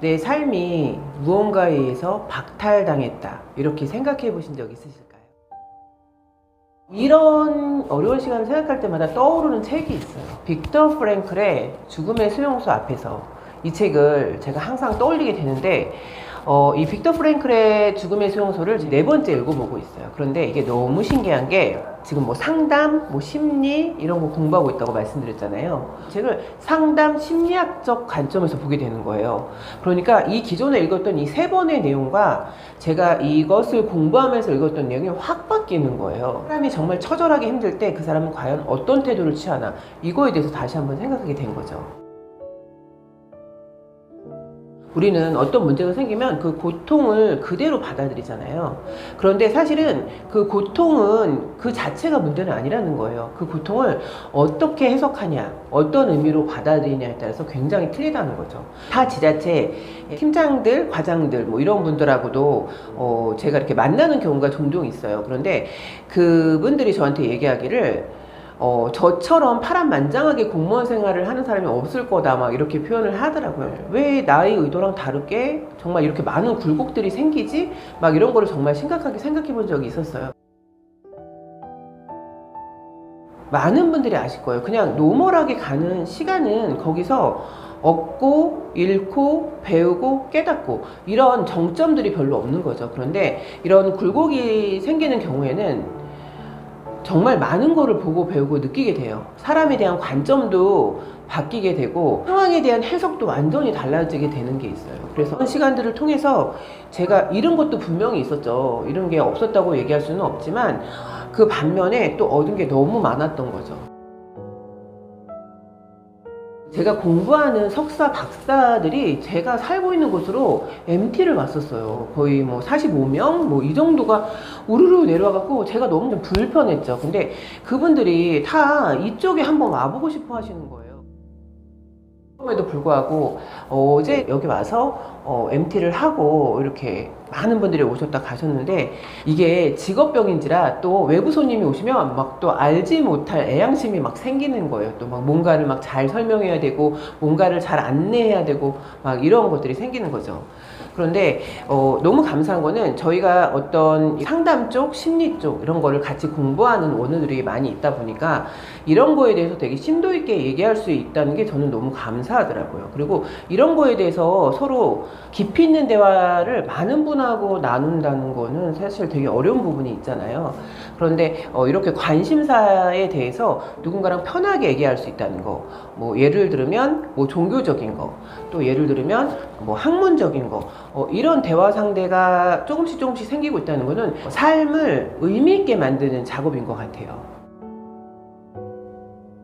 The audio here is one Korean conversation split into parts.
내 삶이 무언가에 의해서 박탈당했다, 이렇게 생각해 보신 적 있으실까요? 이런 어려운 시간을 생각할 때마다 떠오르는 책이 있어요. 빅터 프랭클의 죽음의 수용소 앞에서. 이 책을 제가 항상 떠올리게 되는데, 이 빅터 프랭클의 죽음의 수용소를 네 번째 읽어보고 있어요. 그런데 이게 너무 신기한 게, 지금 뭐 상담, 뭐 심리 이런 거 공부하고 있다고 말씀드렸잖아요. 책을 상담 심리학적 관점에서 보게 되는 거예요. 그러니까 이 기존에 읽었던 이 세 번의 내용과 제가 이것을 공부하면서 읽었던 내용이 확 바뀌는 거예요. 사람이 정말 처절하게 힘들 때 그 사람은 과연 어떤 태도를 취하나, 이거에 대해서 다시 한번 생각하게 된 거죠. 우리는 어떤 문제가 생기면 그 고통을 그대로 받아들이잖아요. 그런데 사실은 그 고통은 그 자체가 문제는 아니라는 거예요. 그 고통을 어떻게 해석하냐, 어떤 의미로 받아들이냐에 따라서 굉장히 틀리다는 거죠. 타 지자체 팀장들, 과장들 뭐 이런 분들하고도 제가 이렇게 만나는 경우가 종종 있어요. 그런데 그분들이 저한테 얘기하기를, 저처럼 파란만장하게 공무원 생활을 하는 사람이 없을 거다, 막 이렇게 표현을 하더라고요. 왜 나의 의도랑 다르게 정말 이렇게 많은 굴곡들이 생기지? 막 이런 거를 정말 심각하게 생각해 본 적이 있었어요. 많은 분들이 아실 거예요. 그냥 노멀하게 가는 시간은 거기서 얻고, 잃고, 배우고, 깨닫고, 이런 정점들이 별로 없는 거죠. 그런데 이런 굴곡이 생기는 경우에는 정말 많은 거를 보고 배우고 느끼게 돼요. 사람에 대한 관점도 바뀌게 되고, 상황에 대한 해석도 완전히 달라지게 되는 게 있어요. 그래서 그런 시간들을 통해서 제가 잃은 것도 분명히 있었죠. 잃은 게 없었다고 얘기할 수는 없지만, 그 반면에 또 얻은 게 너무 많았던 거죠. 제가 공부하는 석사, 박사들이 제가 살고 있는 곳으로 MT를 왔었어요. 거의 뭐 45명? 뭐 이 정도가 우르르 내려와갖고 제가 너무 좀 불편했죠. 근데 그분들이 다 이쪽에 한번 와보고 싶어 하시는 거예요. 그럼에도 불구하고 어제 여기 와서 MT를 하고 이렇게 많은 분들이 오셨다 가셨는데, 이게 직업병인지라 또 외부 손님이 오시면 막 또 알지 못할 애양심이 막 생기는 거예요. 또 막 뭔가를 막 잘 설명해야 되고, 뭔가를 잘 안내해야 되고, 막 이런 것들이 생기는 거죠. 그런데 너무 감사한 거는, 저희가 어떤 상담 쪽, 심리 쪽 이런 거를 같이 공부하는 원우들이 많이 있다 보니까 이런 거에 대해서 되게 심도 있게 얘기할 수 있다는 게 저는 너무 감사하더라고요. 그리고 이런 거에 대해서 서로 깊이 있는 대화를 많은 분하고 나눈다는 거는 사실 되게 어려운 부분이 있잖아요. 그런데 이렇게 관심사에 대해서 누군가랑 편하게 얘기할 수 있다는 거, 뭐 예를 들면 뭐 종교적인 거, 또 예를 들면 뭐 학문적인 거, 이런 대화 상대가 조금씩 생기고 있다는 거는 삶을 의미 있게 만드는 작업인 것 같아요.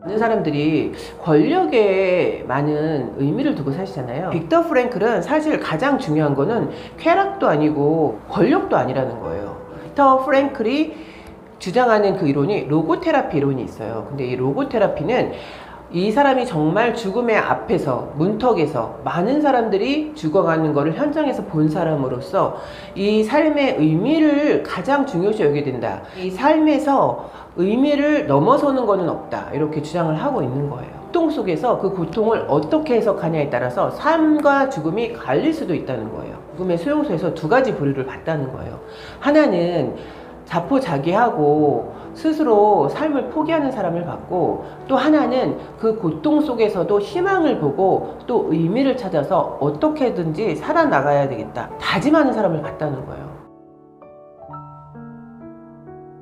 많은 사람들이 권력에 많은 의미를 두고 사시잖아요. 빅터 프랭클은 사실 가장 중요한 거는 쾌락도 아니고 권력도 아니라는 거예요. 빅터 프랭클이 주장하는 그 이론이 로고테라피 이론이 있어요. 근데 이 로고테라피는 이 사람이 정말 죽음의 앞에서, 문턱에서 많은 사람들이 죽어가는 것을 현장에서 본 사람으로서 이 삶의 의미를 가장 중요시 여기게 된다. 이 삶에서 의미를 넘어서는 것은 없다, 이렇게 주장을 하고 있는 거예요. 고통 속에서 그 고통을 어떻게 해석하냐에 따라서 삶과 죽음이 갈릴 수도 있다는 거예요. 죽음의 수용소에서 두 가지 부류를 봤다는 거예요. 하나는 자포자기하고 스스로 삶을 포기하는 사람을 봤고, 또 하나는 그 고통 속에서도 희망을 보고 또 의미를 찾아서 어떻게든지 살아나가야 되겠다 다짐하는 사람을 봤다는 거예요.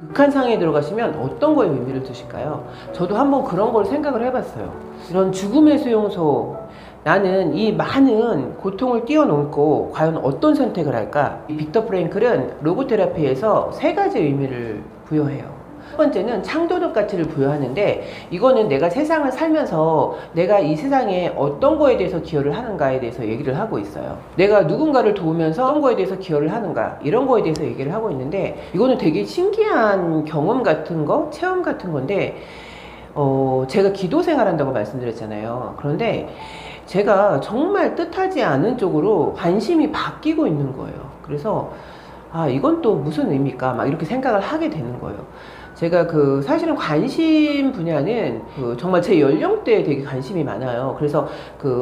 극한상에 들어가시면 어떤 거에 의미를 두실까요? 저도 한번 그런 걸 생각을 해봤어요. 이런 죽음의 수용소, 나는 이 많은 고통을 뛰어넘고 과연 어떤 선택을 할까? 빅터 프랭클은 로고테라피에서 세 가지 의미를 부여해요. 첫 번째는 창조적 가치를 부여하는데, 이거는 내가 세상을 살면서 내가 이 세상에 어떤 거에 대해서 기여를 하는가에 대해서 얘기를 하고 있어요. 내가 누군가를 도우면서 어떤 거에 대해서 기여를 하는가, 이런 거에 대해서 얘기를 하고 있는데, 이거는 되게 신기한 경험 같은 거, 체험 같은 건데, 제가 기도 생활한다고 말씀드렸잖아요. 그런데 제가 정말 뜻하지 않은 쪽으로 관심이 바뀌고 있는 거예요. 그래서 이건 또 무슨 의미일까, 막 이렇게 생각을 하게 되는 거예요. 제가 사실은 관심 분야는 정말 제 연령대에 되게 관심이 많아요. 그래서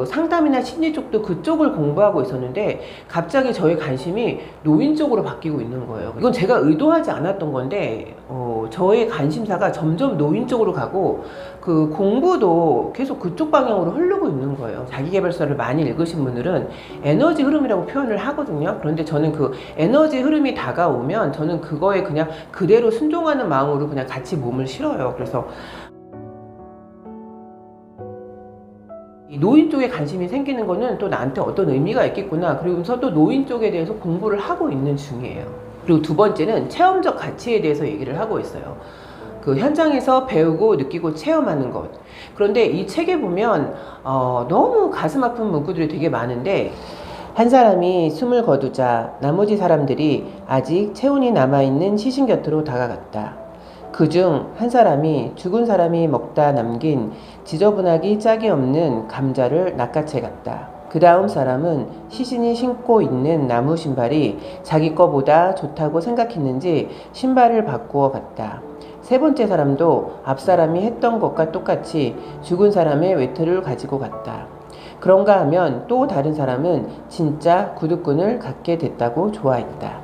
상담이나 심리 쪽도 그쪽을 공부하고 있었는데 갑자기 저의 관심이 노인 쪽으로 바뀌고 있는 거예요. 이건 제가 의도하지 않았던 건데 저의 관심사가 점점 노인 쪽으로 가고 공부도 계속 그쪽 방향으로 흐르고 있는 거예요. 자기계발서를 많이 읽으신 분들은 에너지 흐름이라고 표현을 하거든요. 그런데 저는 에너지 흐름이 다가오면 저는 그거에 그냥 그대로 순종하는 마음으로 그냥 같이 몸을 실어요. 그래서 이 노인 쪽에 관심이 생기는 거는 또 나한테 어떤 의미가 있겠구나. 그러면서 또 노인 쪽에 대해서 공부를 하고 있는 중이에요. 그리고 두 번째는 체험적 가치에 대해서 얘기를 하고 있어요. 현장에서 배우고 느끼고 체험하는 것. 그런데 이 책에 보면 너무 가슴 아픈 문구들이 되게 많은데, 한 사람이 숨을 거두자 나머지 사람들이 아직 체온이 남아있는 시신 곁으로 다가갔다. 그중 한 사람이 죽은 사람이 먹다 남긴 지저분하기 짝이 없는 감자를 낚아채 갔다. 그 다음 사람은 시신이 신고 있는 나무 신발이 자기 거보다 좋다고 생각했는지 신발을 바꾸어 갔다. 세 번째 사람도 앞 사람이 했던 것과 똑같이 죽은 사람의 외투를 가지고 갔다. 그런가 하면 또 다른 사람은 진짜 구두끈을 갖게 됐다고 좋아했다.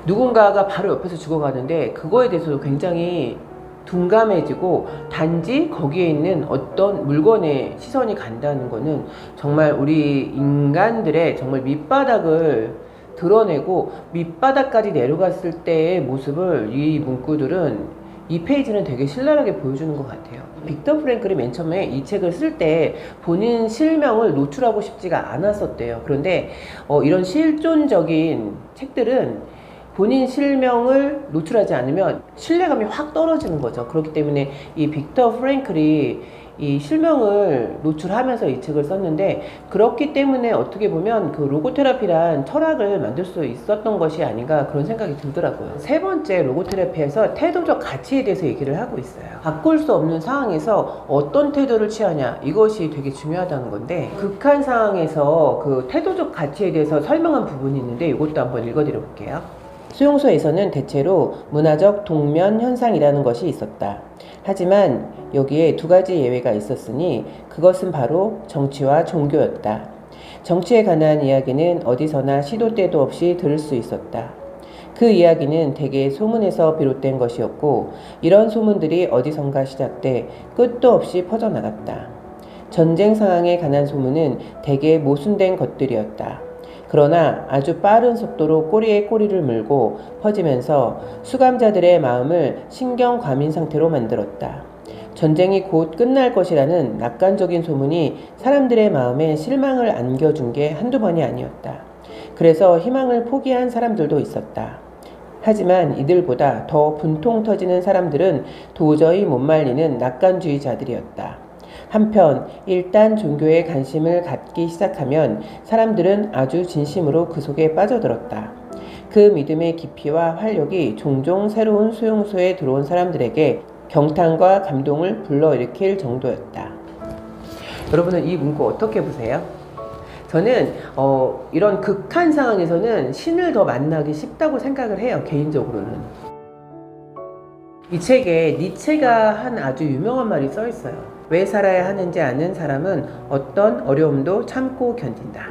누군가가 바로 옆에서 죽어가는데 그거에 대해서도 굉장히 둔감해지고, 단지 거기에 있는 어떤 물건에 시선이 간다는 거는 정말 우리 인간들의 정말 밑바닥을 드러내고 밑바닥까지 내려갔을 때의 모습을 이 문구들은, 이 페이지는 되게 신랄하게 보여주는 것 같아요. 빅터 프랭클이 맨 처음에 이 책을 쓸 때 본인 실명을 노출하고 싶지가 않았었대요. 그런데 이런 실존적인 책들은 본인 실명을 노출하지 않으면 신뢰감이 확 떨어지는 거죠. 그렇기 때문에 이 빅터 프랭클이 이 실명을 노출하면서 이 책을 썼는데, 그렇기 때문에 어떻게 보면 로고테라피란 철학을 만들 수 있었던 것이 아닌가 그런 생각이 들더라고요. 세 번째, 로고테라피에서 태도적 가치에 대해서 얘기를 하고 있어요. 바꿀 수 없는 상황에서 어떤 태도를 취하냐, 이것이 되게 중요하다는 건데, 극한 상황에서 태도적 가치에 대해서 설명한 부분이 있는데 이것도 한번 읽어드려 볼게요. 수용소에서는 대체로 문화적 동면 현상이라는 것이 있었다. 하지만 여기에 두 가지 예외가 있었으니 그것은 바로 정치와 종교였다. 정치에 관한 이야기는 어디서나 시도 때도 없이 들을 수 있었다. 그 이야기는 대개 소문에서 비롯된 것이었고, 이런 소문들이 어디선가 시작돼 끝도 없이 퍼져나갔다. 전쟁 상황에 관한 소문은 대개 모순된 것들이었다. 그러나 아주 빠른 속도로 꼬리에 꼬리를 물고 퍼지면서 수감자들의 마음을 신경 과민 상태로 만들었다. 전쟁이 곧 끝날 것이라는 낙관적인 소문이 사람들의 마음에 실망을 안겨준 게 한두 번이 아니었다. 그래서 희망을 포기한 사람들도 있었다. 하지만 이들보다 더 분통 터지는 사람들은 도저히 못 말리는 낙관주의자들이었다. 한편 일단 종교에 관심을 갖기 시작하면 사람들은 아주 진심으로 그 속에 빠져들었다. 그 믿음의 깊이와 활력이 종종 새로운 수용소에 들어온 사람들에게 경탄과 감동을 불러일으킬 정도였다. 여러분은 이 문구 어떻게 보세요? 저는 이런 극한 상황에서는 신을 더 만나기 쉽다고 생각을 해요. 개인적으로는. 이 책에 니체가 한 아주 유명한 말이 써 있어요. 왜 살아야 하는지 아는 사람은 어떤 어려움도 참고 견딘다.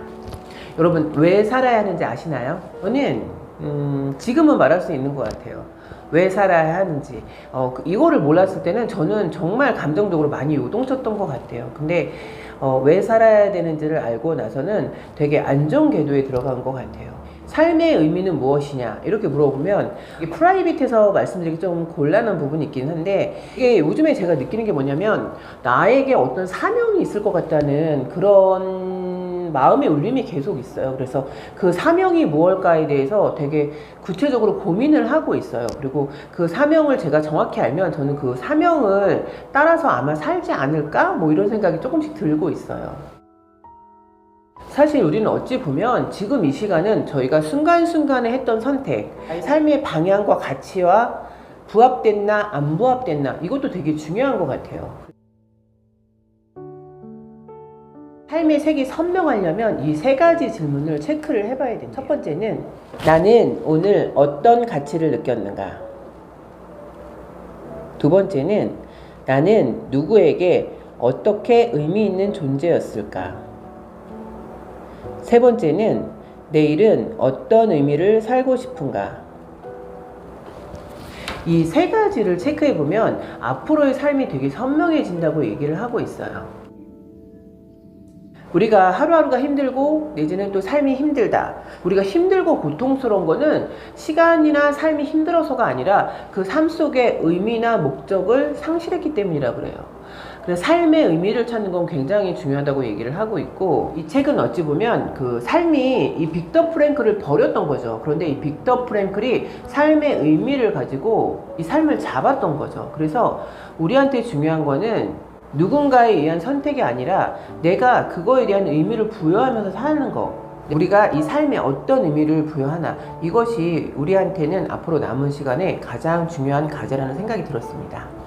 여러분, 왜 살아야 하는지 아시나요? 저는 지금은 말할 수 있는 것 같아요. 왜 살아야 하는지. 이거를 몰랐을 때는 저는 정말 감정적으로 많이 요동쳤던 것 같아요. 근데 왜 살아야 되는지를 알고 나서는 되게 안정궤도에 들어간 것 같아요. 삶의 의미는 무엇이냐 이렇게 물어보면, 이게 프라이빗해서 말씀드리기 좀 곤란한 부분이 있긴 한데, 이게 요즘에 제가 느끼는 게 뭐냐면 나에게 어떤 사명이 있을 것 같다는 그런 마음의 울림이 계속 있어요. 그래서 그 사명이 무엇일까에 대해서 되게 구체적으로 고민을 하고 있어요. 그리고 그 사명을 제가 정확히 알면 저는 그 사명을 따라서 아마 살지 않을까 뭐 이런 생각이 조금씩 들고 있어요. 사실 우리는 어찌 보면 지금 이 시간은 저희가 순간순간에 했던 선택, 삶의 방향과 가치와 부합됐나 안 부합됐나, 이것도 되게 중요한 것 같아요. 삶의 색이 선명하려면 이 세 가지 질문을 체크를 해봐야 됩니다. 첫 번째는 나는 오늘 어떤 가치를 느꼈는가? 두 번째는 나는 누구에게 어떻게 의미 있는 존재였을까? 세 번째는 내일은 어떤 의미를 살고 싶은가? 이 세 가지를 체크해 보면 앞으로의 삶이 되게 선명해진다고 얘기를 하고 있어요. 우리가 하루하루가 힘들고 내지는 또 삶이 힘들다. 우리가 힘들고 고통스러운 거는 시간이나 삶이 힘들어서가 아니라 그 삶 속의 의미나 목적을 상실했기 때문이라 그래요. 그래서 삶의 의미를 찾는 건 굉장히 중요하다고 얘기를 하고 있고, 이 책은 어찌 보면 그 삶이 이 빅터 프랭클을 버렸던 거죠. 그런데 이 빅터 프랭클이 삶의 의미를 가지고 이 삶을 잡았던 거죠. 그래서 우리한테 중요한 거는 누군가에 의한 선택이 아니라 내가 그거에 대한 의미를 부여하면서 사는 거, 우리가 이 삶에 어떤 의미를 부여하나, 이것이 우리한테는 앞으로 남은 시간에 가장 중요한 과제라는 생각이 들었습니다.